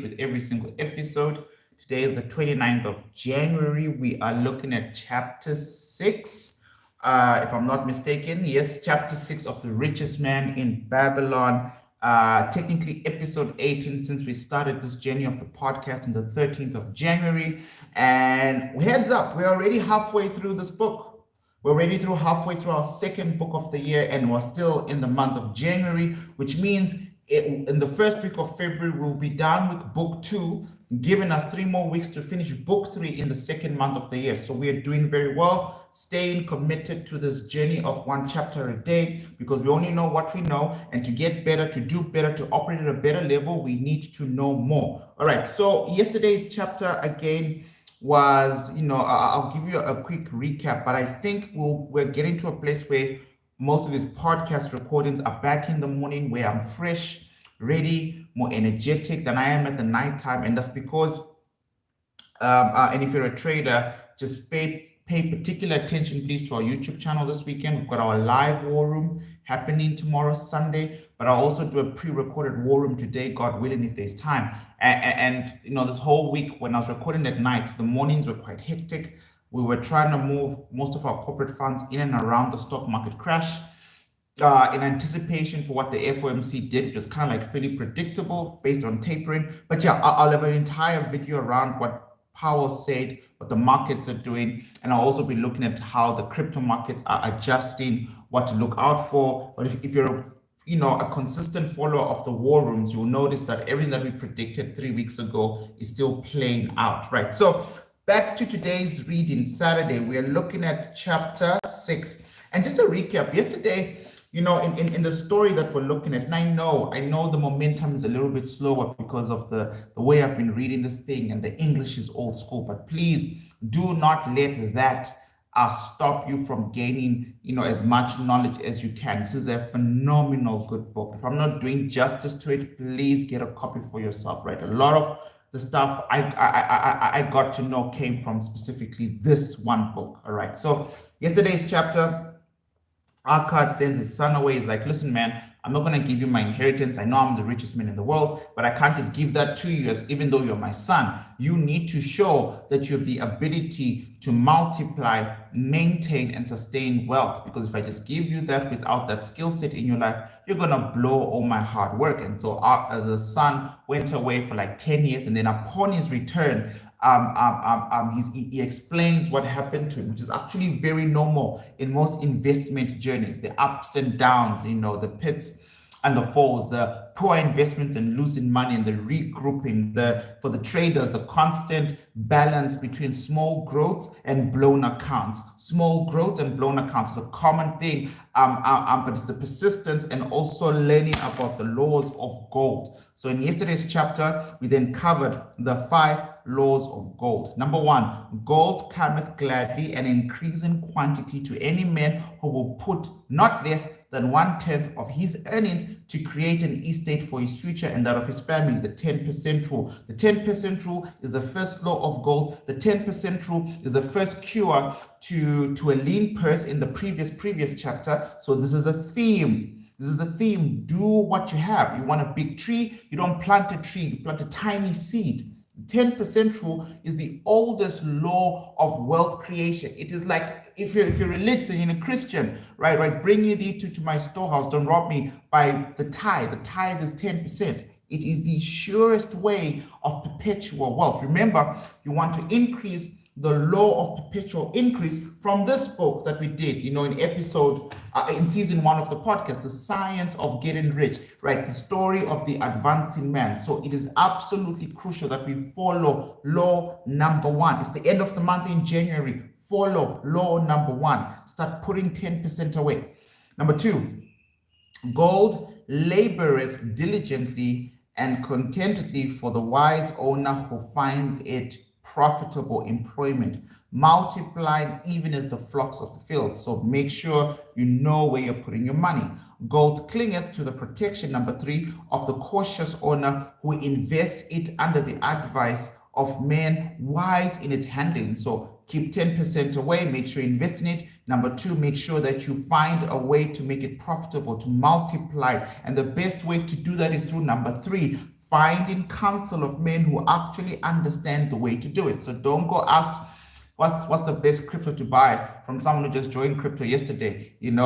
with every single episode. Today is the 29th of January. We are looking at chapter 6, if I'm not mistaken. Yes, chapter 6 of The Richest Man in Babylon. Technically, episode 18 since we started this journey of the podcast on the 13th of January. And heads up, we're already halfway through this book. We're already halfway through our second book of the year, and we're still in the month of January, which means in the first week of February, we'll be done with book 2, giving us 3 more weeks to finish book 3 in the second month of the year. So we are doing very well, staying committed to this journey of 1 chapter a day, because we only know what we know, and to get better, to do better, to operate at a better level, we need to know more. All right, so yesterday's chapter again was, I'll give you a quick recap, but I think we're getting to a place where most of these podcast recordings are back in the morning, where I'm fresh, ready, more energetic than I am at the nighttime. And that's because, and if you're a trader, just pay particular attention, please, to our YouTube channel this weekend. We've got our live war room happening tomorrow, Sunday, but I'll also do a pre-recorded war room today, God willing, if there's time. And this whole week when I was recording at night, the mornings were quite hectic. We were trying to move most of our corporate funds in and around the stock market crash in anticipation for what the FOMC did, which was kind of like fairly predictable based on tapering. But yeah, I'll have an entire video around what Powell said, what the markets are doing, and I'll also be looking at how the crypto markets are adjusting, what to look out for. But if you're a consistent follower of the war rooms, you'll notice that everything that we predicted 3 weeks ago is still playing out, right? So back to today's reading, Saturday, we are looking at chapter 6. And just a recap, yesterday, in the story that we're looking at, and I know the momentum is a little bit slower because of the way I've been reading this thing, and the English is old school, but please do not let that stop you from gaining, as much knowledge as you can. This is a phenomenal good book. If I'm not doing justice to it, please get a copy for yourself, right? A lot of the stuff I got to know came from specifically this one book. All right. So yesterday's chapter, Akkad sends his son away. He's like, listen, man, I'm not going to give you my inheritance. I know I'm the richest man in the world, but I can't just give that to you, even though you're my son. You need to show that you have the ability to multiply, maintain, and sustain wealth. Because if I just give you that without that skill set in your life, you're going to blow all my hard work. And so the son went away for like 10 years. And then upon his return, he explains what happened to him, which is actually very normal in most investment journeys, the ups and downs, the pits and the falls, the poor investments and losing money, and the regrouping, for the traders, the constant balance between small growths and blown accounts. Small growths and blown accounts is a common thing, but it's the persistence and also learning about the laws of gold. So in yesterday's chapter, we then covered the 5 laws of gold. Number 1, gold cometh gladly and increasing quantity to any man who will put not less than 1/10 of his earnings to create an estate for his future and that of his family. The 10% rule. The 10% rule is the first law of gold. The 10% rule is the first cure to a lean purse in the previous chapter. So this is a theme. This is a theme. Do what you have. You want a big tree, you don't plant a tree, you plant a tiny seed. 10% rule is the oldest law of wealth creation. It is like if you're religious and you're a Christian, right, bring ye thee to my storehouse, don't rob me, by the tithe. The tithe is 10%. It is the surest way of perpetual wealth. Remember, you want to increase the law of perpetual increase from this book that we did, in season 1 of the podcast, The Science of Getting Rich, right? The story of the advancing man. So it is absolutely crucial that we follow law number 1. It's the end of the month in January. Follow law number 1. Start putting 10% away. Number 2, gold laboreth diligently and contentedly for the wise owner who finds it profitable employment, multiplying even as the flocks of the field. So make sure you know where you're putting your money. Gold clingeth to the protection, number 3, of the cautious owner who invests it under the advice of men wise in its handling. So keep 10% away, make sure you invest in it. Number 2, make sure that you find a way to make it profitable, to multiply. And the best way to do that is through number 3, finding counsel of men who actually understand the way to do it. So don't go ask what's the best crypto to buy from someone who just joined crypto yesterday. You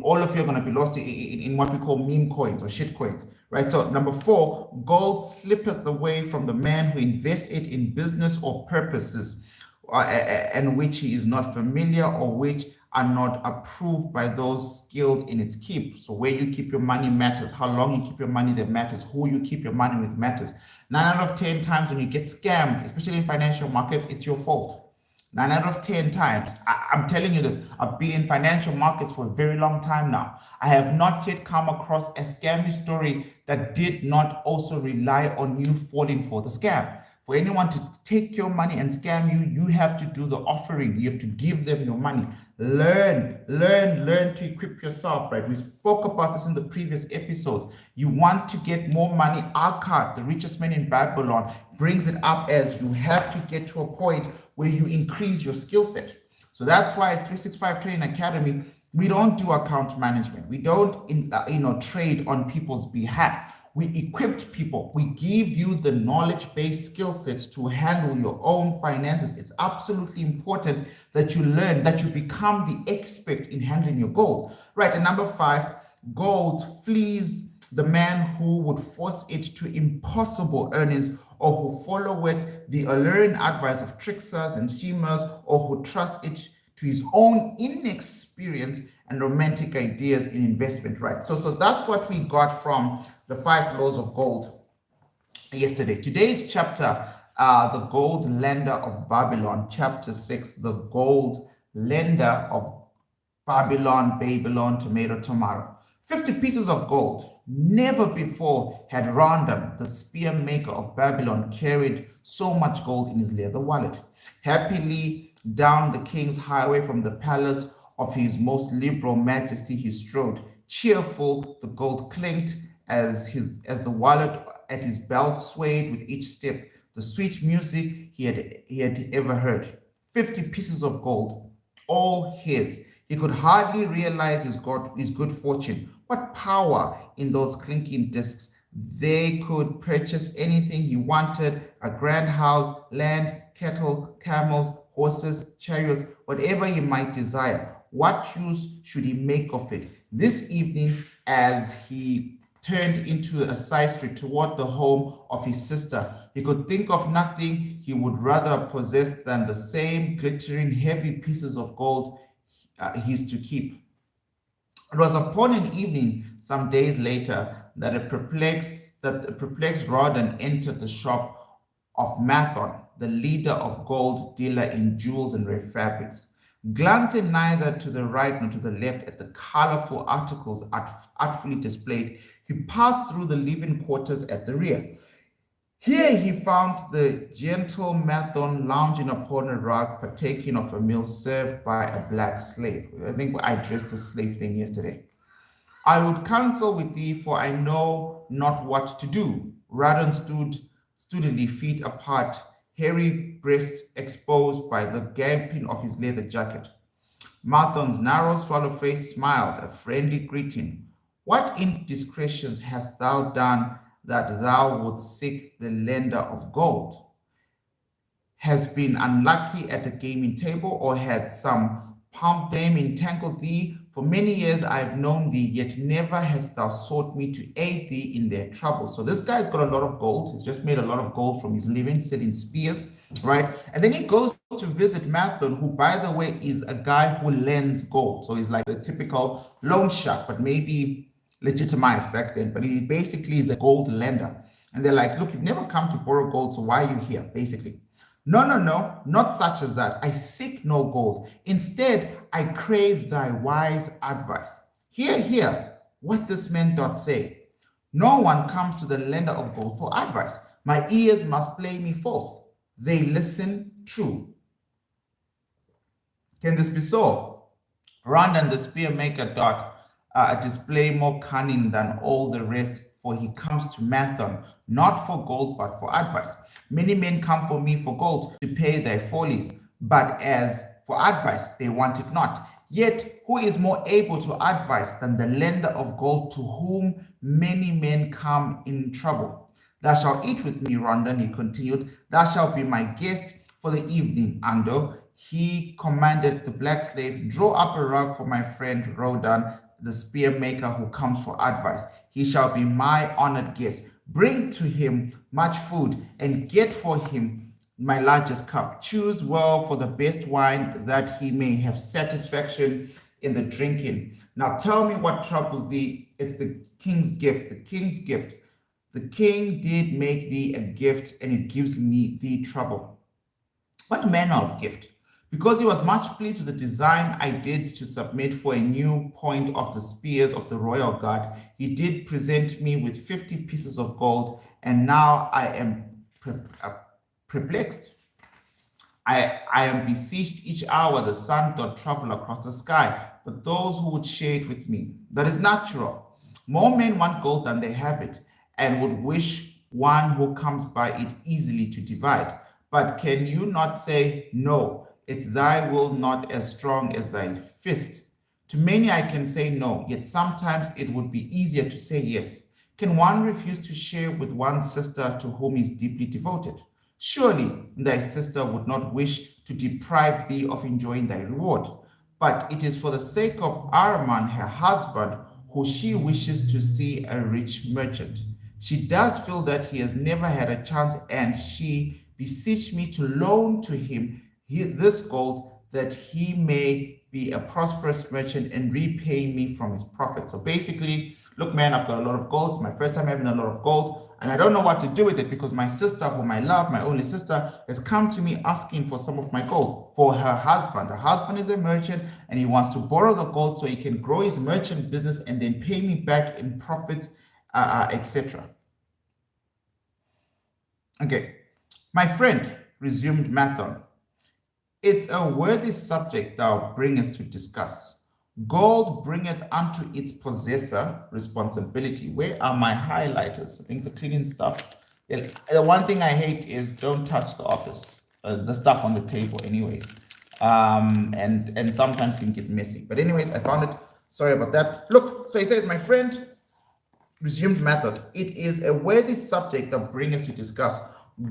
all of you are going to be lost in what we call meme coins or shit coins, right? So number 4, gold slippeth away from the man who invests it in business or purposes, and which he is not familiar, or which are not approved by those skilled in its keep. So where you keep your money matters. How long you keep your money, that matters. Who you keep your money with matters. 9 out of 10 times when you get scammed, especially in financial markets, it's your fault. 9 out of 10 times. I'm telling you this. I've been in financial markets for a very long time now. I have not yet come across a scammy story that did not also rely on you falling for the scam. For anyone to take your money and scam you, you have to do the offering. You have to give them your money. Learn to equip yourself, right? We spoke about this in the previous episodes. You want to get more money. Our card, the richest man in Babylon, brings it up as you have to get to a point where you increase your skill set. So that's why at 365 Trading Academy, we don't do account management. We don't trade on people's behalf. We equipped people. We give you the knowledge-based skill sets to handle your own finances. It's absolutely important that you learn, that you become the expert in handling your gold. Right, and number 5, gold flees the man who would force it to impossible earnings, or who follow with the alluring advice of tricksters and schemers, or who trust it to his own inexperience and romantic ideas in investment, right? So that's what we got from the 5 laws of gold yesterday. Today's chapter, the gold lender of Babylon, chapter 6, the gold lender of Babylon, tomato. 50 pieces of gold. Never before had Random, the spear maker of Babylon, carried so much gold in his leather wallet. Happily down the king's highway from the palace of his most liberal majesty he strode. Cheerful, the gold clinked as the wallet at his belt swayed with each step. The sweet music he had ever heard. 50 pieces of gold, all his. He could hardly realize his good fortune. What power in those clinking discs. They could purchase anything he wanted: a grand house, land, cattle, camels, horses, chariots, whatever he might desire. What use should he make of it? This evening, as he turned into a side street toward the home of his sister, he could think of nothing he would rather possess than the same glittering heavy pieces of gold his to keep. It was upon an evening some days later that a perplexed Rawdon entered the shop of Mathon, the leader of gold dealer in jewels and rare fabrics. Glancing neither to the right nor to the left at the colorful articles artfully displayed, he passed through the living quarters at the rear. Here he found the gentle Mathon lounging upon a rug, partaking of a meal served by a black slave. I think I addressed the slave thing yesterday. I would counsel with thee, for I know not what to do. Radon stood studily, feet apart, hairy breast exposed by the gaping of his leather jacket. Mathon's narrow swallow face smiled a friendly greeting. What indiscretions hast thou done that thou wouldst seek the lender of gold? Has been unlucky at the gaming table, or had some pomp dame entangled thee? For many years I have known thee, yet never hast thou sought me to aid thee in their troubles. So this guy's got a lot of gold. He's just made a lot of gold from his living, selling spears, right? And then he goes to visit Mathon, who, by the way, is a guy who lends gold. So he's like the typical loan shark, but maybe legitimized back then. But he basically is a gold lender. And they're like, look, you've never come to borrow gold, so why are you here, basically? No, not such as that. I seek no gold. Instead, I crave thy wise advice. Hear what this man doth say. No one comes to the lender of gold for advice. My ears must play me false. They listen true. Can this be so? Randon the spear maker doth display more cunning than all the rest, for he comes to Mathon not for gold but for advice. Many men come for me for gold to pay their follies, but as for advice, they want it not. Yet who is more able to advise than the lender of gold, to whom many men come in trouble? Thou shalt eat with me, Rondon, he continued. Thou shalt be my guest for the evening, Ando. He commanded the black slave, draw up a rug for my friend Rodan, the spear maker who comes for advice. He shall be my honored guest. Bring to him much food and get for him my largest cup. Choose well for the best wine that he may have satisfaction in the drinking. Now tell me what troubles thee. It's the king's gift, the king's gift. The king did make thee a gift, and it gives me thee trouble. What manner of gift? Because he was much pleased with the design I did to submit for a new point of the spears of the royal guard, he did present me with 50 pieces of gold, and now I am perplexed. I am besieged each hour. The sun doth travel across the sky, but those who would share it with me, that is natural. More men want gold than they have it, and would wish one who comes by it easily to divide. But can you not say, no, it's thy will not as strong as thy fist? To many I can say no, yet sometimes it would be easier to say yes. Can one refuse to share with one's sister to whom he is deeply devoted? Surely thy sister would not wish to deprive thee of enjoying thy reward. But it is for the sake of Araman, her husband, who she wishes to see a rich merchant. She does feel that he has never had a chance, and she beseeched me to loan to him this gold, that he may be a prosperous merchant and repay me from his profit. So basically, look, man, I've got a lot of gold. It's my first time having a lot of gold, and I don't know what to do with it because my sister, whom I love, my only sister, has come to me asking for some of my gold for her husband. Her husband is a merchant, and he wants to borrow the gold so he can grow his merchant business and then pay me back in profits, etc. Okay, my friend, resumed Mathon, it's a worthy subject thou bringest to discuss. Gold bringeth unto its possessor responsibility. Where are my highlighters? I think the cleaning stuff. The one thing I hate is don't touch the office, the stuff on the table anyways. And sometimes it can get messy. But anyways, I found it. Sorry about that. Look, so he says, my friend, resumed method, it is a worthy subject that bringeth to discuss.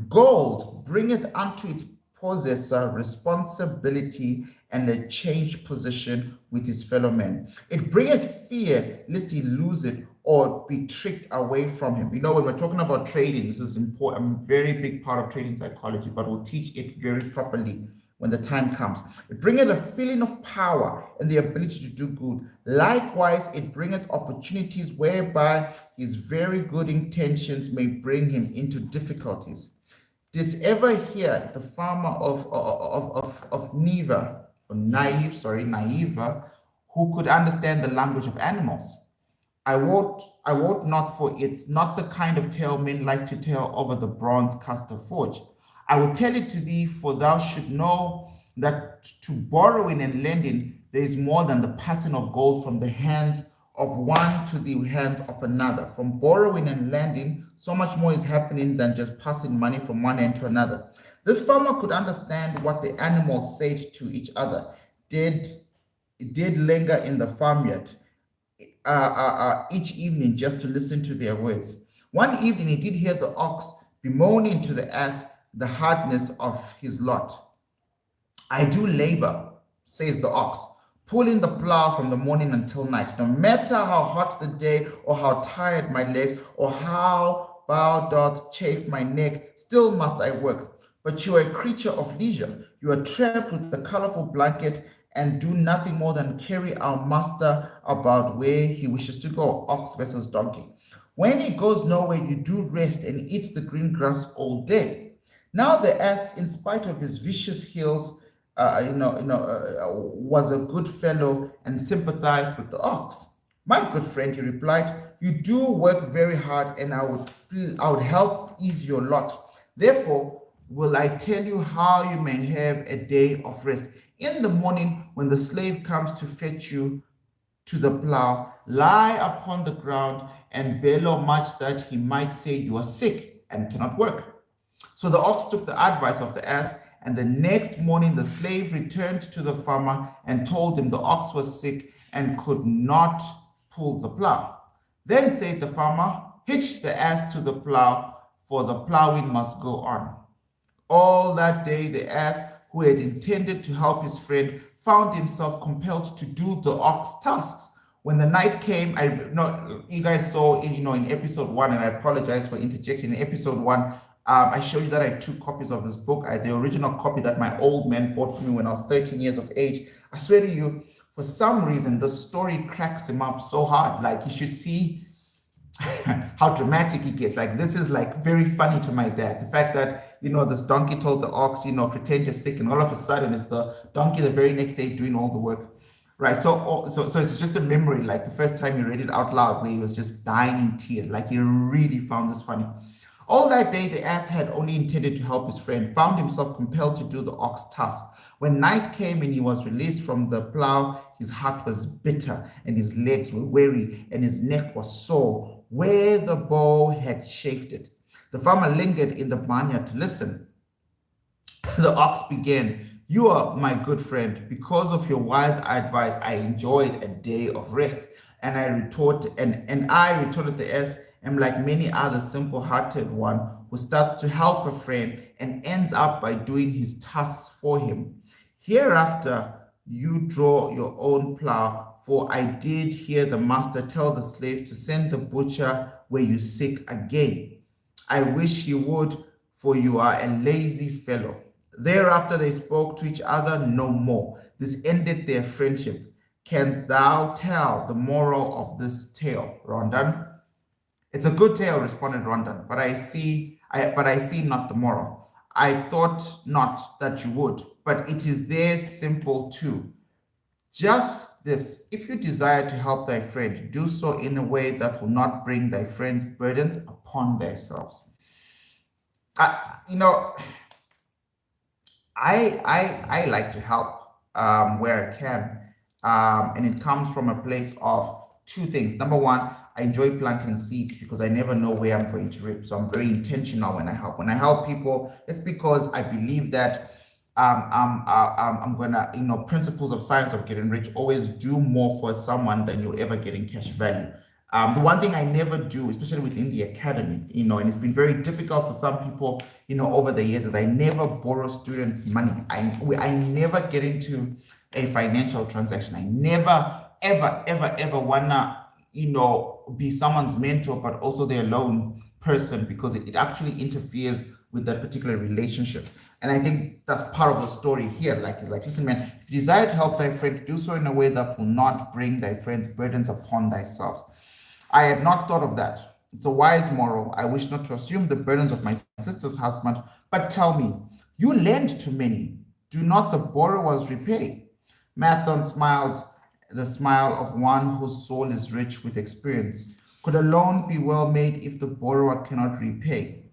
Gold bringeth unto its possessor responsibility and a changed position with his fellow men. It bringeth fear lest he lose it or be tricked away from him. You know, when we're talking about trading, this is important, a very big part of trading psychology, but we'll teach it very properly when the time comes. It bringeth a feeling of power and the ability to do good. Likewise, it bringeth opportunities whereby his very good intentions may bring him into difficulties. Didst ever hear the farmer of Neva, who could understand the language of animals? I wot not, for it's not the kind of tale men like to tell over the bronze caster forge. I will tell it to thee, for thou should know that to borrowing and lending there is more than the passing of gold from the hands of one to the hands of another. From borrowing and lending, so much more is happening than just passing money from one end to another. This farmer could understand what the animals said to each other. Did linger in the farmyard each evening just to listen to their words. One evening he did hear the ox bemoaning to the ass the hardness of his lot. I do labor, says the ox, pulling the plow from the morning until night. No matter how hot the day or how tired my legs or how bow doth chafe my neck, still must I work. But you are a creature of leisure. You are trapped with a colorful blanket and do nothing more than carry our master about where he wishes to go, ox versus donkey. When he goes nowhere, you do rest and eats the green grass all day. Now the ass, in spite of his vicious heels, was a good fellow and sympathized with the ox. My good friend, he replied, you do work very hard, and I would help ease your lot. Therefore, will I tell you how you may have a day of rest. In the morning, when the slave comes to fetch you to the plow, lie upon the ground and bellow much that he might say you are sick and cannot work. So the ox took the advice of the ass, and the next morning the slave returned to the farmer and told him the ox was sick and could not pull the plow. Then said the farmer, hitch the ass to the plow, for the plowing must go on. All that day, the ass, who had intended to help his friend, found himself compelled to do the ox tasks. When the night came, I know you guys saw in episode 1, and I apologize for interjecting. In episode 1, I showed you that I had 2 copies of this book. The original copy that my old man bought for me when I was 13 years of age. I swear to you, for some reason, the story cracks him up so hard. Like, you should see how dramatic it gets. Like, this is like very funny to my dad. The fact that, this donkey told the ox, pretend you're sick, and all of a sudden it's the donkey the very next day doing all the work. Right. So it's just a memory, like the first time he read it out loud, where he was just dying in tears. Like, he really found this funny. All that day, the ass had only intended to help his friend, found himself compelled to do the ox task. When night came and he was released from the plow, his heart was bitter, and his legs were weary, and his neck was sore, where the bow had chafed it. The farmer lingered in the barnyard to listen. The ox began, "You are my good friend. Because of your wise advice, I enjoyed a day of rest." And I retorted the ass, am like many other simple-hearted one who starts to help a friend and ends up by doing his tasks for him. Hereafter, you draw your own plow, for I did hear the master tell the slave to send the butcher where you sick again. I wish you would, for you are a lazy fellow. Thereafter they spoke to each other no more. This ended their friendship. Canst thou tell the moral of this tale, Rondon? It's a good tale, responded Rondon, but I see not the moral. I thought not that you would, but it is there simple too. Just this: if you desire to help thy friend, do so in a way that will not bring thy friend's burdens upon themselves. I like to help where I can, and it comes from a place of 2 things. Number 1, I enjoy planting seeds because I never know where I'm going to reap. So I'm very intentional when I help. When I help people, it's because I believe that I'm gonna, principles of science of getting rich: always do more for someone than you'll ever get in cash value. The one thing I never do, especially within the academy, and it's been very difficult for some people, over the years, is I never borrow students money. I never get into a financial transaction. I never, ever wanna, be someone's mentor, but also their loan person, because it actually interferes with that particular relationship. And I think that's part of the story here. It's like, listen, man, if you desire to help thy friend, do so in a way that will not bring thy friend's burdens upon thyself. I had not thought of that. It's a wise moral. I wish not to assume the burdens of my sister's husband, but tell me, you lend to many. Do not the borrowers repay? Mathon smiled the smile of one whose soul is rich with experience. Could a loan be well made if the borrower cannot repay?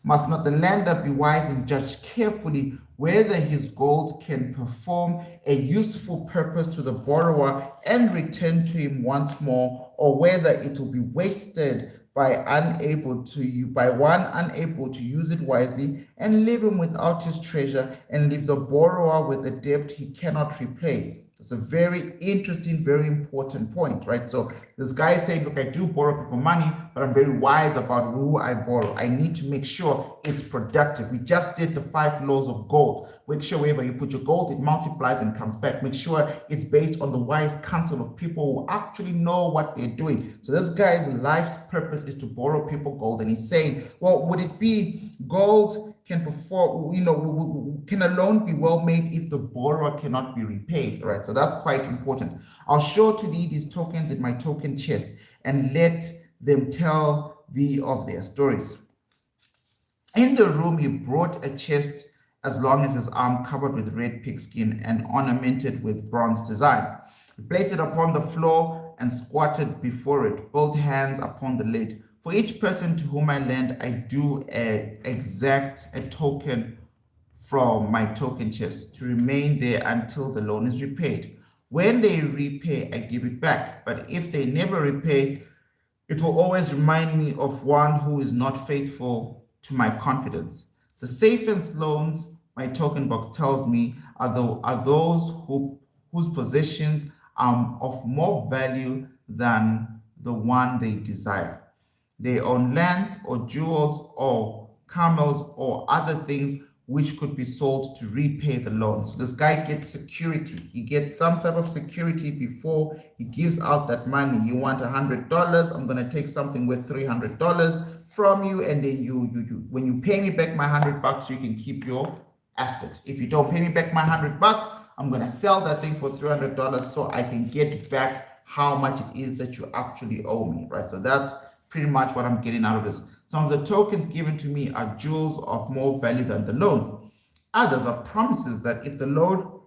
Must not the lender be wise and judge carefully whether his gold can perform a useful purpose to the borrower and return to him once more, or whether it will be wasted by one unable to use it wisely, and leave him without his treasure, and leave the borrower with a debt he cannot repay? It's a very interesting, very important point, right? So this guy is saying, look, I do borrow people money, but I'm very wise about who I borrow. I need to make sure it's productive. We just did the 5 laws of gold. Make sure wherever you put your gold, it multiplies and comes back. Make sure it's based on the wise counsel of people who actually know what they're doing. So this guy's life's purpose is to borrow people gold. And he's saying, well, would it be gold can perform, can a loan be well made if the borrower cannot be repaid, right? So that's quite important. I'll show to thee these tokens in my token chest, and let them tell thee of their stories. In the room he brought a chest as long as his arm, covered with red pigskin and ornamented with bronze design. He placed it upon the floor and squatted before it, both hands upon the lid. For each person to whom I lend, I do exact a token from my token chest to remain there until the loan is repaid. When they repay, I give it back. But if they never repay, it will always remind me of one who is not faithful to my confidence. The safest loans, my token box tells me, are those whose possessions are of more value than the one they desire. They own lands or jewels or camels or other things which could be sold to repay the loan. So this guy gets security. He gets some type of security before he gives out that money. You want $100, I'm going to take something worth $300 from you, and then when you pay me back my $100, you can keep your asset. If you don't pay me back my $100, I'm going to sell that thing for $300 so I can get back how much it is that you actually owe me, right? So that's pretty much what I'm getting out of this. Some of the tokens given to me are jewels of more value than the loan. Others are promises that if the loan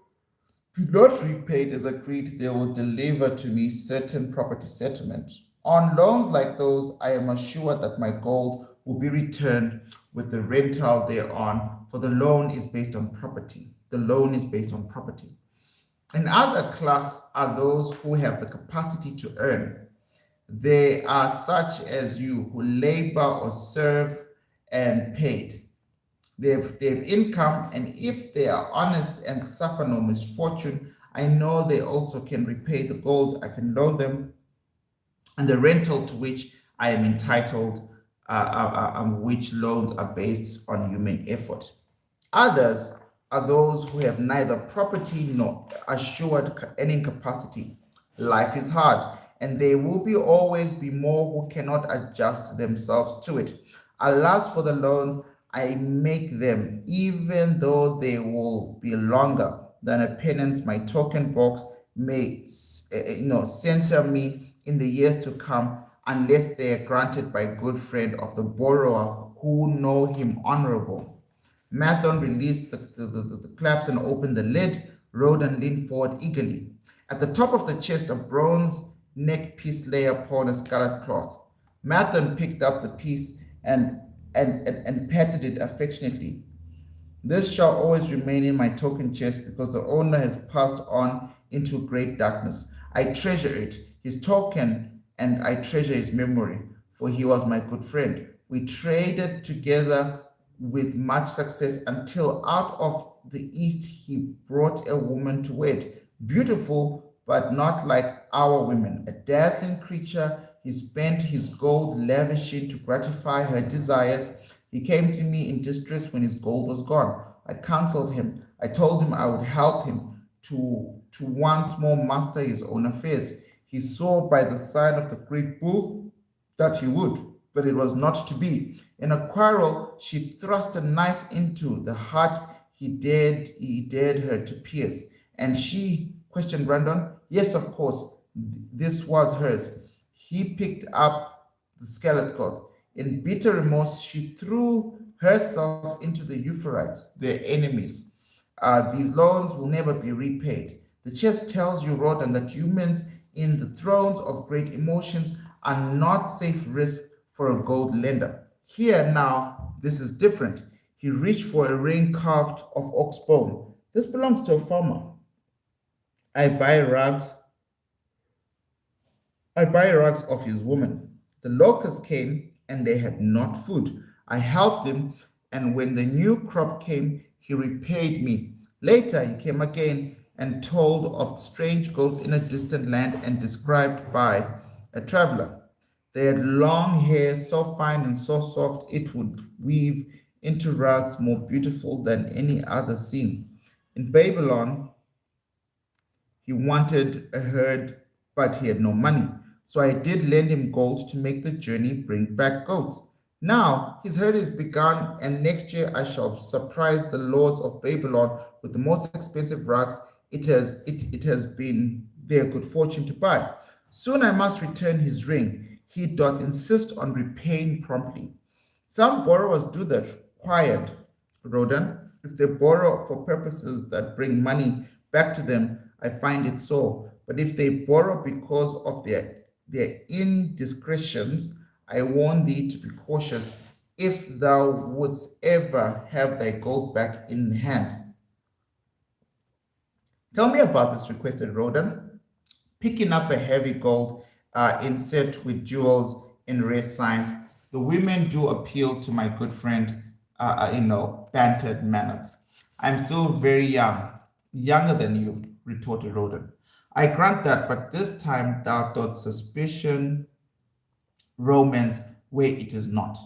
do not repaid as agreed, they will deliver to me certain property settlement. On loans like those, I am assured that my gold will be returned with the rental thereon, for the loan is based on property. The loan is based on property. Another class are those who have the capacity to earn. They are such as you who labor or serve and paid. They have income, and if they are honest and suffer no misfortune, I know they also can repay the gold I can loan them and the rental to which I am entitled, which loans are based on human effort. Others are those who have neither property nor assured earning capacity. Life is hard, and there will always be more who cannot adjust themselves to it. Alas for the loans I make them, even though they will be longer than a penance my token box may censure me in the years to come, unless they are granted by a good friend of the borrower who know him honorable. Mathon released the claps and opened the lid. Rodan leaned forward eagerly. At the top of the chest, a bronze neck piece lay upon a scarlet cloth. Mathon picked up the piece and patted it affectionately. This shall always remain in my token chest because the owner has passed on into great darkness. I treasure it, his token, and I treasure his memory, for he was my good friend. We traded together with much success until out of the east he brought a woman to wed, beautiful but not like our women, a dazzling creature. He spent his gold lavishing to gratify her desires. He came to me in distress when his gold was gone. I counseled him. I told him I would help him to once more master his own affairs. He saw by the sign of the great bull that he would, but it was not to be. In a quarrel, she thrust a knife into the heart he dared her to pierce. And she, questioned Brandon. Yes, of course, this was hers. He picked up the scarlet cloth. In bitter remorse, she threw herself into the Euphrates, their enemies. These loans will never be repaid. The chest tells you, Rodan, that humans in the thrones of great emotions are not safe risks for a gold lender. Here now, this is different. He reached for a ring carved of ox bone. This belongs to a farmer. I buy rugs of his woman. The locusts came, and they had not food. I helped him, and when the new crop came, he repaid me. Later he came again and told of strange goats in a distant land and described by a traveler. They had long hair, so fine and so soft it would weave into rugs more beautiful than any other seen. In Babylon, he wanted a herd, but he had no money. So I did lend him gold to make the journey bring back goats. Now his herd is begun, and next year I shall surprise the lords of Babylon with the most expensive rugs it has been their good fortune to buy. Soon I must return his ring. He doth insist on repaying promptly. Some borrowers do that, quiet, Rodan. If they borrow for purposes that bring money back to them, I find it so. But if they borrow because of their indiscretions, I warn thee to be cautious if thou wouldst ever have thy gold back in hand. Tell me about this, requested Rodan. Picking up a heavy gold inset with jewels in rare signs. The women do appeal to my good friend, bantered Manath. I'm still very young, younger than you, retorted Rodan. I grant that, but this time thou dost suspicion, romance, where it is not.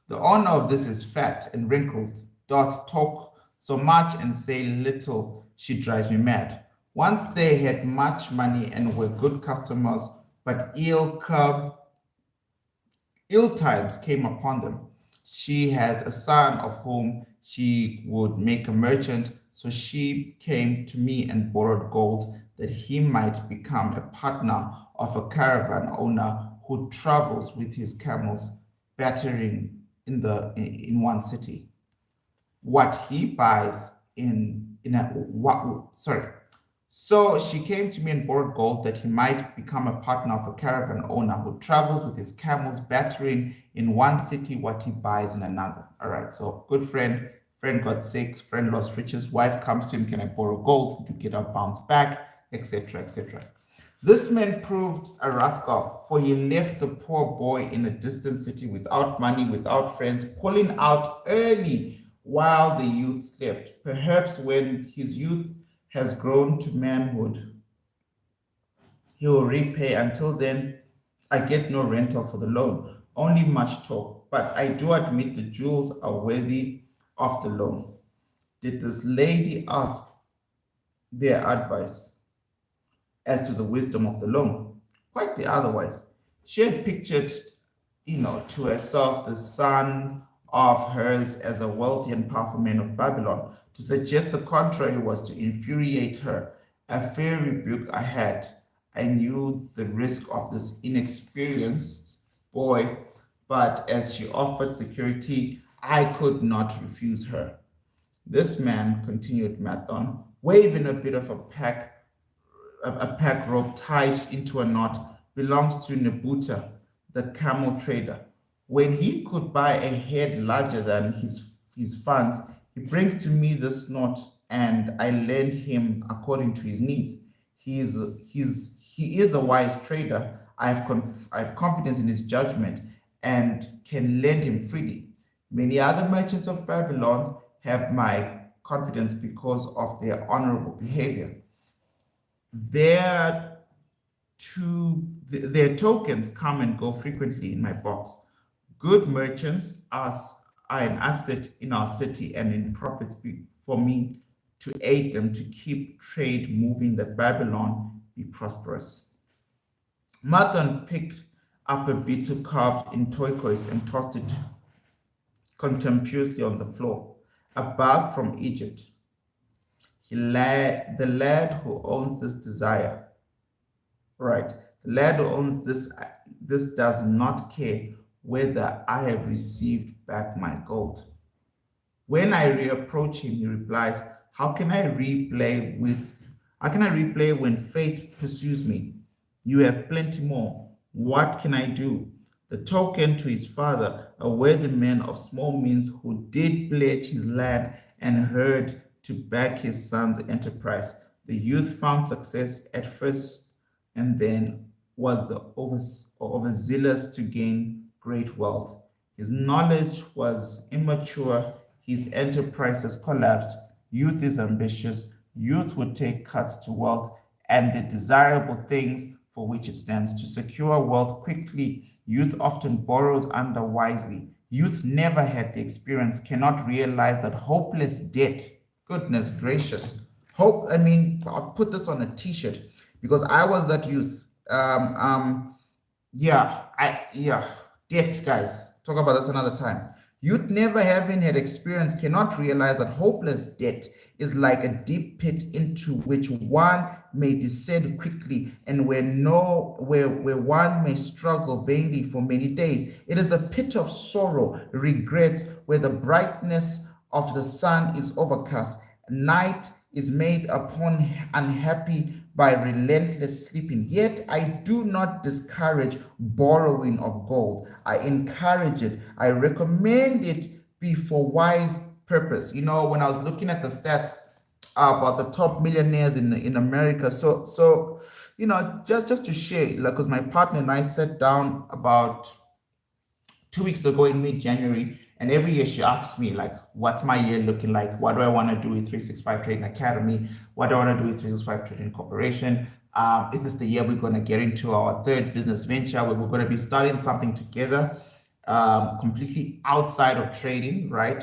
The owner of this is fat and wrinkled, doth talk so much and say little, she drives me mad. Once they had much money and were good customers, but ill times came upon them. She has a son of whom she would make a merchant, so she came to me and borrowed gold that he might become a partner of a caravan owner who travels with his camels, battering in one city. What he buys in a what sorry so she came to me and borrowed gold that he might become a partner of a caravan owner who travels with his camels, battering in one city what he buys in another. All right, so good friend got sick, friend lost riches, wife comes to him, can I borrow gold to get our bounce back, etc., etc. This man proved a rascal, for he left the poor boy in a distant city without money, without friends, pulling out early while the youth slept. Perhaps when his youth has grown to manhood, he will repay. Until then, I get no rental for the loan, only much talk. But I do admit the jewels are worthy of the loan. Did this lady ask their advice as to the wisdom of the loan? Quite the otherwise. She had pictured, to herself the son of hers as a wealthy and powerful man of Babylon. To suggest the contrary was to infuriate her. A fair rebuke I had. I knew the risk of this inexperienced boy, but as she offered security, I could not refuse her. This man, continued Mathon, waving a bit of a pack rope tied into a knot, belongs to Nebuta, the camel trader. When he could buy a head larger than his funds, he brings to me this knot, and I lend him according to his needs. He is a wise trader. I have confidence in his judgment and can lend him freely. Many other merchants of Babylon have my confidence because of their honorable behavior. Their tokens come and go frequently in my box. Good merchants are an asset in our city and in profits for me to aid them to keep trade moving, that Babylon be prosperous. Matan picked up a beetle carved in turquoise and tossed it contemptuously on the floor. A bag from Egypt. The lad who owns this desire, right? The lad who owns this does not care whether I have received back my gold. When I reapproach him, he replies, How can I replay when fate pursues me? You have plenty more. What can I do? The token to his father, a worthy man of small means who did pledge his land and herd to back his son's enterprise. The youth found success at first and then was the overzealous to gain great wealth. His knowledge was immature, his enterprises collapsed. Youth is ambitious, youth would take cuts to wealth and the desirable things for which it stands. To secure wealth quickly, youth often borrows unwisely. Youth never had the experience, cannot realize that hopeless debt, goodness gracious, I'll put this on a t-shirt because I was that youth. Debt, guys. Talk about this another time. Youth never having had experience cannot realize that hopeless debt is like a deep pit into which one may descend quickly and where one may struggle vainly for many days. It is a pit of sorrow, regrets, where the brightness of the sun is overcast. Night is made upon unhappy by relentless sleeping. Yet I do not discourage borrowing of gold. I encourage it. I recommend it be for wise purpose. When I was looking at the stats about the top millionaires in America, so just to share, because my partner and I sat down about 2 weeks ago in mid-January, and every year she asks me, what's my year looking like? What do I want to do with 365 Trading Academy? What do I want to do with 365 Trading Corporation? Is this the year we're going to get into our third business venture where we're going to be starting something together? completely outside of trading, right?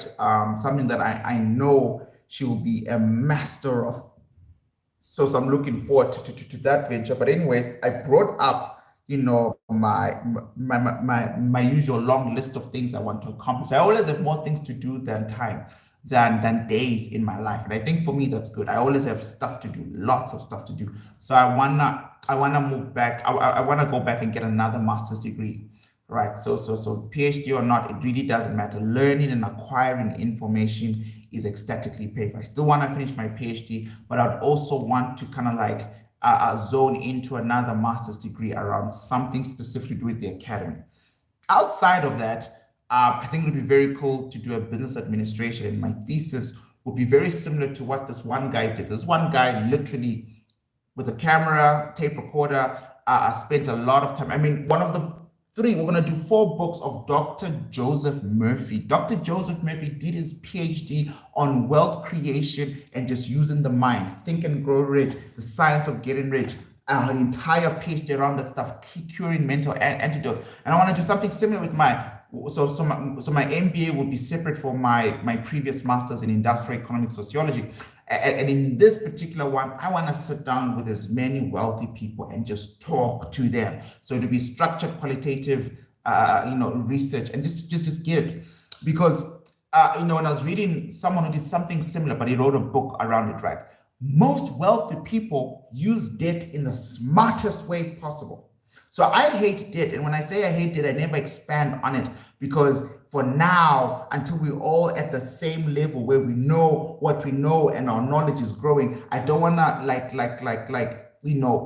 Something that I know she will be a master of. So I'm looking forward to that venture. But anyways, I brought up, my usual long list of things I want to accomplish. I always have more things to do than time, than days in my life. And I think for me that's good. I always have stuff to do, lots of stuff to do. So I wanna move back. I wanna go back and get another master's degree. Right. So PhD or not, it really doesn't matter. Learning and acquiring information is ecstatically painful. I still want to finish my PhD, but I'd also want to kind of like zone into another master's degree around something specific to do with the academy. Outside of that, I think it would be very cool to do a business administration, and my thesis would be very similar to what this one guy did. This one guy literally, with a camera, tape recorder, spent a lot of time. I mean, one of the three, we're going to do 4 books of Dr. Joseph Murphy. Dr. Joseph Murphy did his PhD on wealth creation and just using the mind. Think and Grow Rich, the science of getting rich, an entire PhD around that stuff, curing mental antidote. And I want to do something similar with my MBA would be separate from my previous master's in industrial economic sociology. And in this particular one, I want to sit down with as many wealthy people and just talk to them. So it'll be structured, qualitative, research, and just get it. Because, when I was reading someone who did something similar, but he wrote a book around it, right? Most wealthy people use debt in the smartest way possible. So I hate debt. And when I say I hate debt, I never expand on it, because for now, until we're all at the same level where we know what we know and our knowledge is growing, I don't want to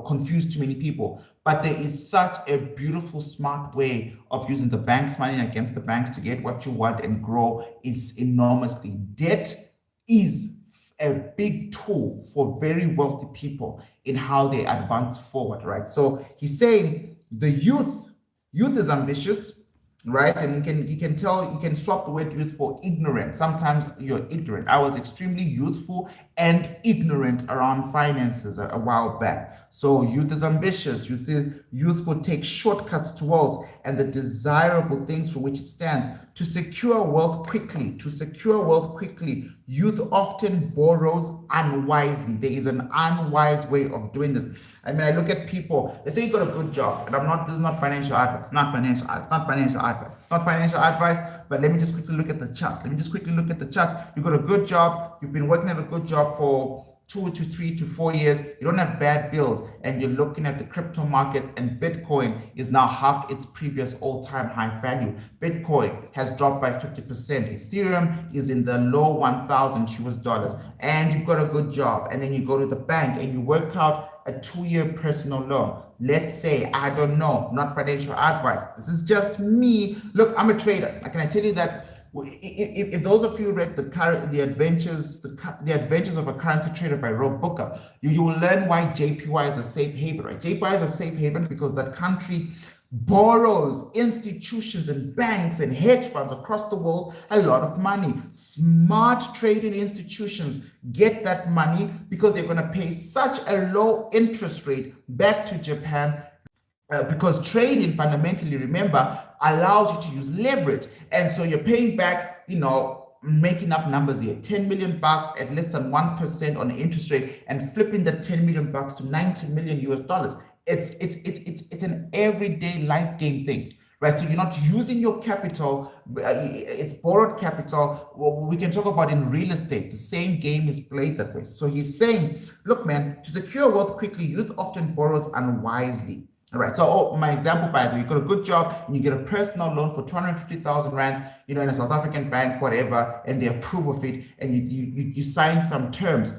confuse too many people. But there is such a beautiful, smart way of using the bank's money against the banks to get what you want and grow. It's enormously. Debt is a big tool for very wealthy people in how they advance forward, right? So he's saying the youth is ambitious, right? And you can tell, you can swap the word youth for ignorant. Sometimes you're ignorant. I was extremely youthful and ignorant around finances a while back. So youth is ambitious. Youth will take shortcuts to wealth and the desirable things for which it stands. To secure wealth quickly, youth often borrows unwisely. There is an unwise way of doing this. I mean, I look at people, they say you got a good job, and this is not financial advice. It's not financial advice, but let me just quickly look at the charts. You've got a good job, you've been working at a good job for 2 to 3 to 4 years, you don't have bad bills, and you're looking at the crypto markets, and Bitcoin is now half its previous all-time high value. Bitcoin has dropped by 50%. Ethereum is in the low 1,000 US dollars, and you've got a good job, and then you go to the bank and you work out a 2-year personal loan. Let's say, I don't know, not financial advice. This is just me. Look, I'm a trader. Can I tell you that if those of you read the adventures of a currency trader by Rob Booker, you will learn why Jpy is a safe haven, right? Jpy is a safe haven because that country borrows institutions and banks and hedge funds across the world a lot of money. Smart trading institutions get that money because they're going to pay such a low interest rate back to Japan. Because trading fundamentally, remember, allows you to use leverage. And so you're paying back, making up numbers here, $10 million at less than 1% on the interest rate, and flipping the $10 million to 90 million US dollars. It's an everyday life game thing, right? So you're not using your capital, it's borrowed capital. We can talk about in real estate, the same game is played that way. So he's saying, look, man, to secure wealth quickly, youth often borrows unwisely. All right. So my example, by the way, you got a good job and you get a personal loan for 250,000 rands, in a South African bank, whatever, and they approve of it, and you sign some terms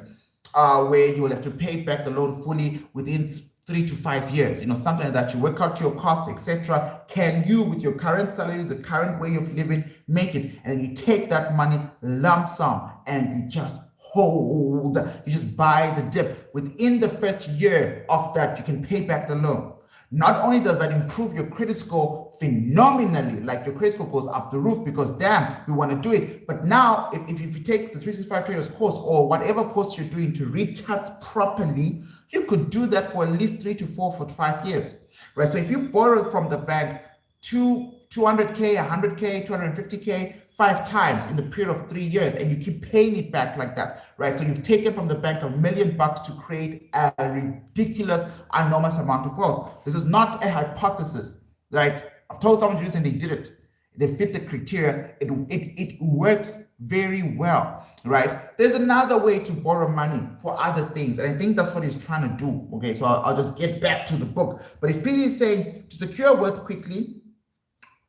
where you will have to pay back the loan fully within 3 to 5 years, something like that. You work out your costs, etc. Can you, with your current salary, the current way of living, make it? And then you take that money, lump sum, and you just hold. You just buy the dip. Within the first year of that, you can pay back the loan. Not only does that improve your credit score phenomenally, like your credit score goes up the roof because damn, we want to do it. But now, if you take the 365 Traders course or whatever course you're doing to read charts properly, you could do that for at least 3 to 4 for 5 years, right? So if you borrow from the bank to 200K, 100K, 250K, 5 times in the period of 3 years, and you keep paying it back like that, right? So you've taken from the bank $1 million to create a ridiculous, enormous amount of wealth. This is not a hypothesis, right? I've told someone to do this and they did it. They fit the criteria. It works very well, right? There's another way to borrow money for other things, and I think that's what he's trying to do. Okay, so I'll just get back to the book. But he's basically saying to secure wealth quickly,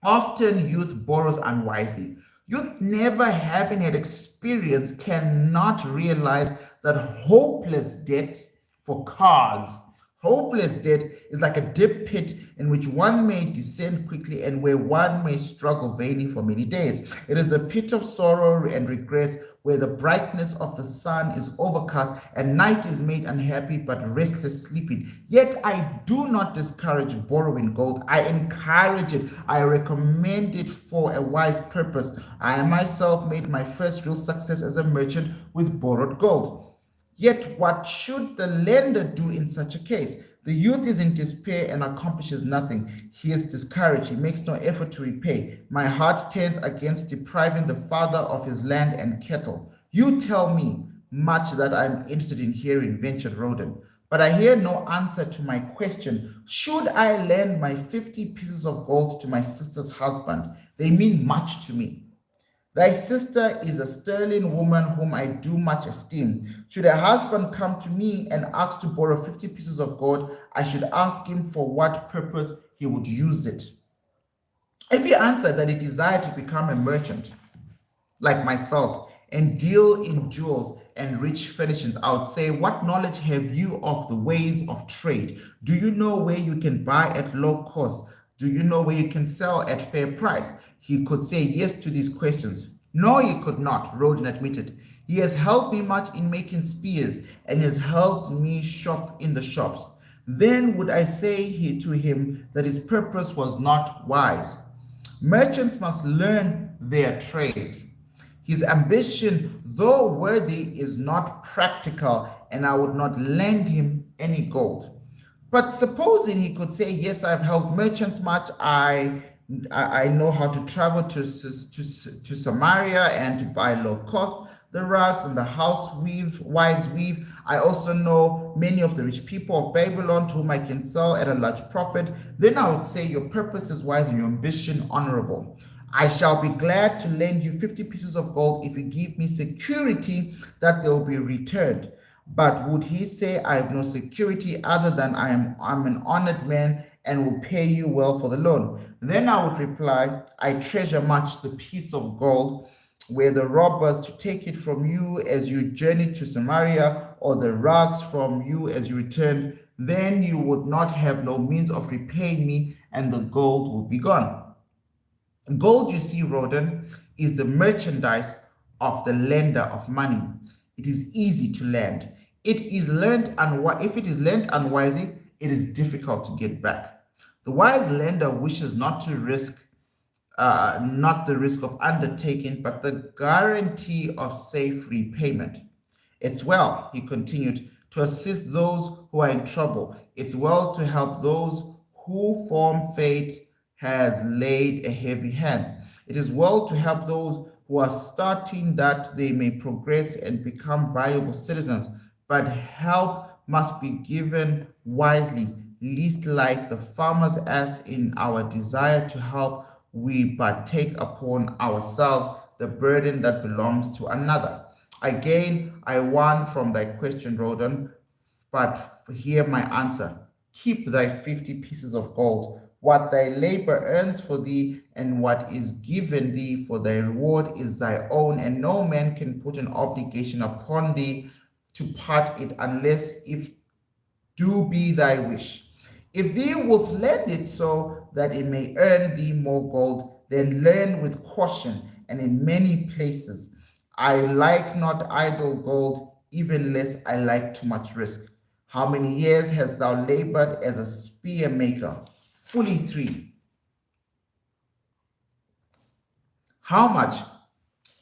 often youth borrows unwisely. Youth, never having had experience, cannot realize that hopeless debt for cars. Hopeless debt is like a deep pit in which one may descend quickly and where one may struggle vainly for many days. It is a pit of sorrow and regrets where the brightness of the sun is overcast and night is made unhappy but restless sleeping. Yet I do not discourage borrowing gold. I encourage it. I recommend it for a wise purpose. I myself made my first real success as a merchant with borrowed gold. Yet what should the lender do in such a case? The youth is in despair and accomplishes nothing. He is discouraged. He makes no effort to repay. My heart turns against depriving the father of his land and cattle. You tell me much that I'm interested in hearing, ventured Roden. But I hear no answer to my question. Should I lend my 50 pieces of gold to my sister's husband? They mean much to me. Thy sister is a sterling woman whom I do much esteem. Should a husband come to me and ask to borrow 50 pieces of gold, I should ask him for what purpose he would use it. If he answered that he desired to become a merchant, like myself, and deal in jewels and rich furnishings, I would say, what knowledge have you of the ways of trade? Do you know where you can buy at low cost? Do you know where you can sell at fair price? He could say yes to these questions. No, he could not, Roden admitted. He has helped me much in making spears and has helped me shop in the shops. Then would I say to him that his purpose was not wise. Merchants must learn their trade. His ambition, though worthy, is not practical, and I would not lend him any gold. But supposing he could say, yes, I've helped merchants much, I know how to travel to Samaria and to buy low cost the rugs and the wives weave. I also know many of the rich people of Babylon to whom I can sell at a large profit. Then I would say your purpose is wise and your ambition honorable. I shall be glad to lend you 50 pieces of gold if you give me security that they will be returned. But would he say, I have no security other than I'm an honored man and will pay you well for the loan? Then I would reply, I treasure much the piece of gold, were the robbers to take it from you as you journeyed to Samaria, or the rugs from you as you returned, then you would not have no means of repaying me, and the gold would be gone. Gold, you see, Roden, is the merchandise of the lender of money. It is easy to lend. It is lent if it is lent unwisely, it is difficult to get back. The wise lender wishes not the risk of undertaking, but the guarantee of safe repayment. It's well, he continued, to assist those who are in trouble. It's well to help those who form fate has laid a heavy hand. It is well to help those who are starting that they may progress and become valuable citizens, but help must be given wisely, least like the farmer's ass in our desire to help, we but take upon ourselves the burden that belongs to another. Again, I won from thy question, Roden, but hear my answer. Keep thy 50 pieces of gold. What thy labor earns for thee and what is given thee for thy reward is thy own, and no man can put an obligation upon thee to part it unless if do be thy wish. If thee wilt lend it so that it may earn thee more gold, then learn with caution and in many places. I like not idle gold, even less I like too much risk. How many years hast thou labored as a spear maker? Fully 3. How much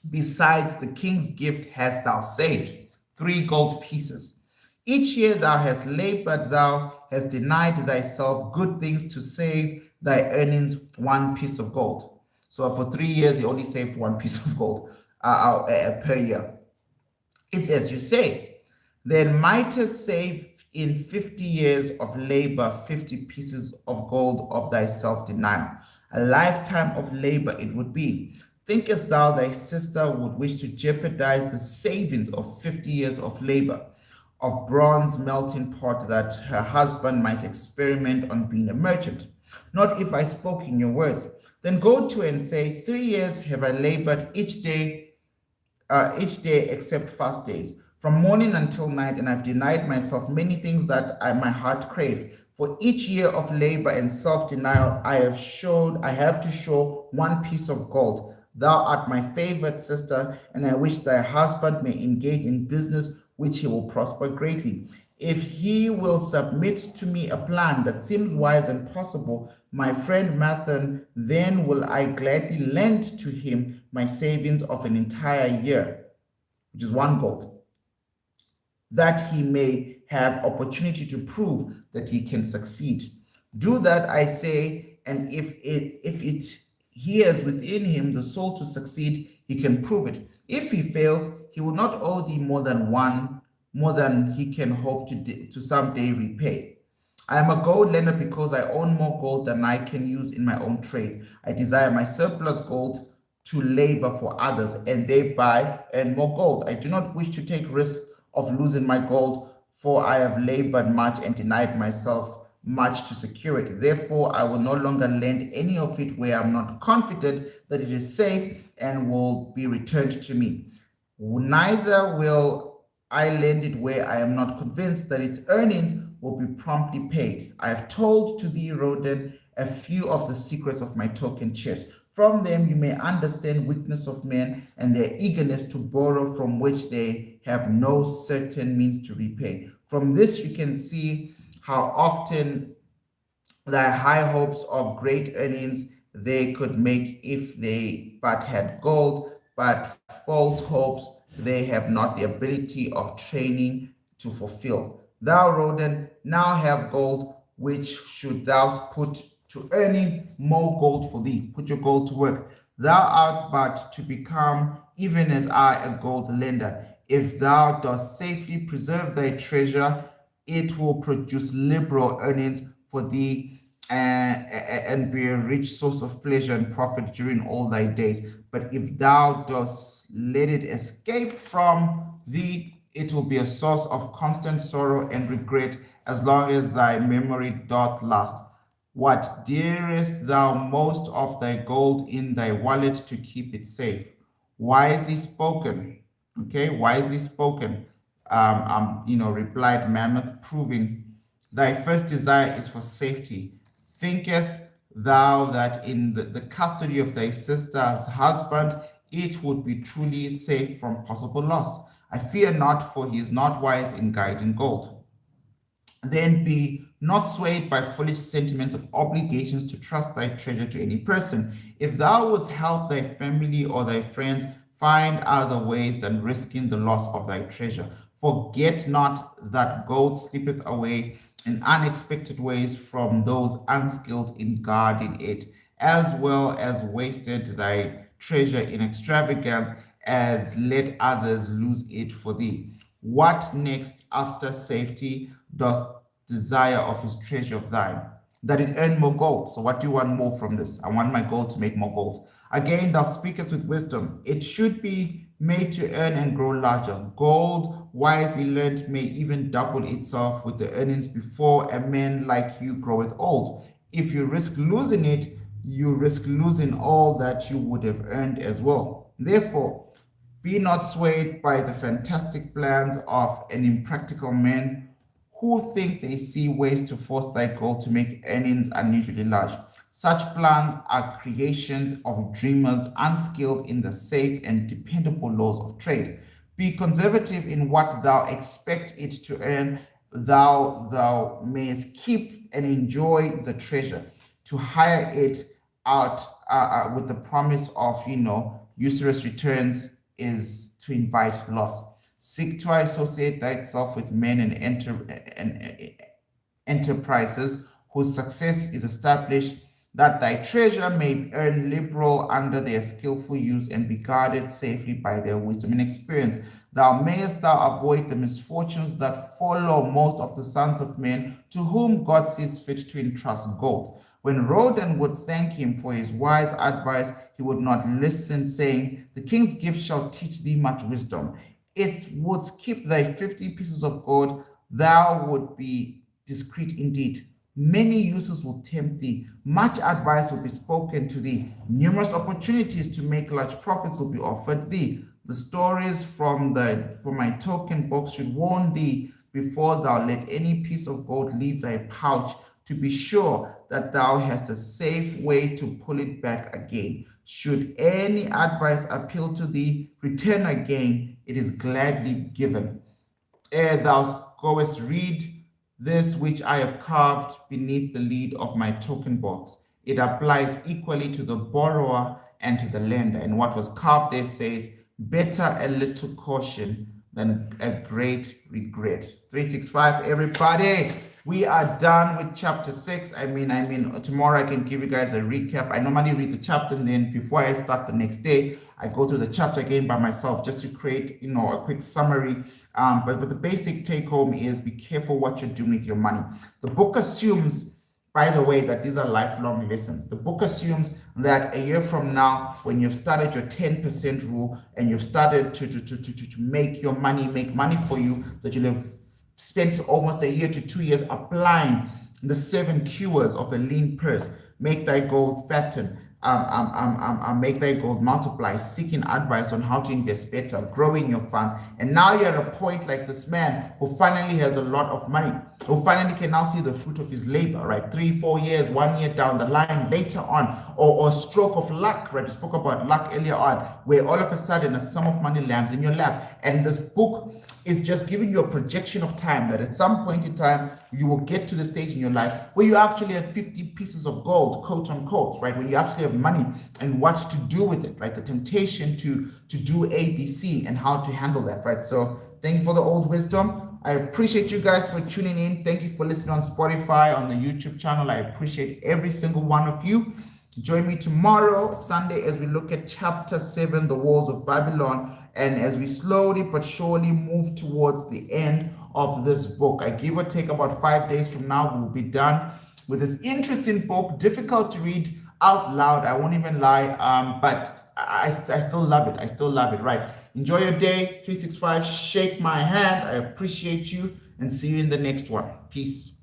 besides the king's gift hast thou saved? 3 gold pieces. Each year thou hast labored, thou hast denied thyself good things to save thy earnings 1 piece of gold. So for 3 years, he only saved 1 piece of gold per year. It's as you say, then mightest save in 50 years of labor 50 pieces of gold of thy self-denial. A lifetime of labor it would be. Thinkest thou thy sister would wish to jeopardize the savings of 50 years of labor, of bronze melting pot, that her husband might experiment on being a merchant? Not if I spoke in your words. Then go to and say, 3 years have I labored each day except fast days, from morning until night, and I've denied myself many things that my heart craved. For each year of labor and self-denial, I have to show 1 piece of gold. Thou art my favored sister, and I wish thy husband may engage in business which he will prosper greatly. If he will submit to me a plan that seems wise and possible, my friend Mathan, then will I gladly lend to him my savings of an entire year, which is 1 gold, that he may have opportunity to prove that he can succeed. Do that, I say, and if it hears within him the soul to succeed, he can prove it. If he fails, he will not owe thee more than he can hope to someday repay. I am a gold lender because I own more gold than I can use in my own trade. I desire my surplus gold to labor for others and thereby earn more gold. I do not wish to take risks of losing my gold, for I have labored much and denied myself much to secure it. Therefore, I will no longer lend any of it where I am not confident that it is safe and will be returned to me. Neither will I lend it where I am not convinced that its earnings will be promptly paid. I have told to thee, Roden, a few of the secrets of my token chest. From them you may understand weakness of men and their eagerness to borrow, from which they have no certain means to repay. From this you can see how often thy high hopes of great earnings they could make if they but had gold, but false hopes they have not the ability of training to fulfill. Thou, Roden, now have gold, which should thou put to earning more gold for thee. Put your gold to work. Thou art but to become, even as I, a gold lender. If thou dost safely preserve thy treasure, it will produce liberal earnings for thee, and be a rich source of pleasure and profit during all thy days. But if thou dost let it escape from thee, it will be a source of constant sorrow and regret as long as thy memory doth last. What dearest thou most of thy gold in thy wallet to keep it safe? Wisely spoken. Okay, wisely spoken. Replied Mammoth, proving thy first desire is for safety. Thinkest thou that in the custody of thy sister's husband it would be truly safe from possible loss? I fear not, for he is not wise in guiding gold. Then be not swayed by foolish sentiments of obligations to trust thy treasure to any person. If thou wouldst help thy family or thy friends, find other ways than risking the loss of thy treasure. Forget not that gold slippeth away in unexpected ways from those unskilled in guarding it, as well as wasted thy treasure in extravagance, as let others lose it for thee. What next after safety dost desire of his treasure of thine, that it earn more gold? So what do you want more from this? I want my gold to make more gold. Again, thou speakest with wisdom. It should be made to earn and grow larger. Gold, wisely learned, may even double itself with the earnings before a man like you groweth old. If you risk losing it, you risk losing all that you would have earned as well. Therefore, be not swayed by the fantastic plans of an impractical man who think they see ways to force thy gold to make earnings unusually large. Such plans are creations of dreamers unskilled in the safe and dependable laws of trade. Be conservative in what thou expect it to earn, thou mayest keep and enjoy the treasure. To hire it out with the promise of usurious returns is to invite loss. Seek to associate thyself with men and enterprises whose success is established, that thy treasure may earn liberal under their skillful use and be guarded safely by their wisdom and experience. Mayest thou avoid the misfortunes that follow most of the sons of men, to whom God sees fit to entrust gold. When Rodan would thank him for his wise advice, he would not listen, saying, The king's gift shall teach thee much wisdom. If wouldst keep thy 50 pieces of gold, thou would be discreet indeed. Many uses will tempt thee. Much advice will be spoken to thee. Numerous opportunities to make large profits will be offered thee. The stories from my token box should warn thee before thou let any piece of gold leave thy pouch, to be sure that thou hast a safe way to pull it back again. Should any advice appeal to thee, return again. It is gladly given. Ere thou goest, read this which I have carved beneath the lid of my token box. It applies equally to the borrower and to the lender. And what was carved there says, better a little caution than a great regret. 365, everybody. We are done with chapter 6. I mean, tomorrow I can give you guys a recap. I normally read the chapter, and then before I start the next day, I go through the chapter again by myself just to create, a quick summary. But the basic take home is be careful what you're doing with your money. The book assumes, by the way, that these are lifelong lessons. The book assumes that a year from now, when you've started your 10% rule and you've started to make money for you, that you'll have spent almost a year to 2 years applying the 7 cures of a lean purse. Make thy gold fatten, make thy gold multiply, seeking advice on how to invest better, growing your fund. And now you're at a point like this man who finally has a lot of money, who finally can now see the fruit of his labor, right? 3-4 years, 1 year down the line, later on, or stroke of luck, right? We spoke about luck earlier on, where all of a sudden a sum of money lands in your lap. And this book is just giving you a projection of time, that at some point in time, you will get to the stage in your life where you actually have 50 pieces of gold, quote unquote, right? When you actually have money and what to do with it, right? The temptation to do ABC and how to handle that, right? So thank you for the old wisdom. I appreciate you guys for tuning in. Thank you for listening on Spotify, on the YouTube channel. I appreciate every single one of you. Join me tomorrow, Sunday, as we look at chapter 7, the walls of Babylon, and as we slowly but surely move towards the end of this book. I give or take about 5 days from now, we'll be done with this interesting book, difficult to read out loud, I won't even lie, but I still love it. I still love it, right? Enjoy your day. 365, shake my hand. I appreciate you, and see you in the next one. Peace.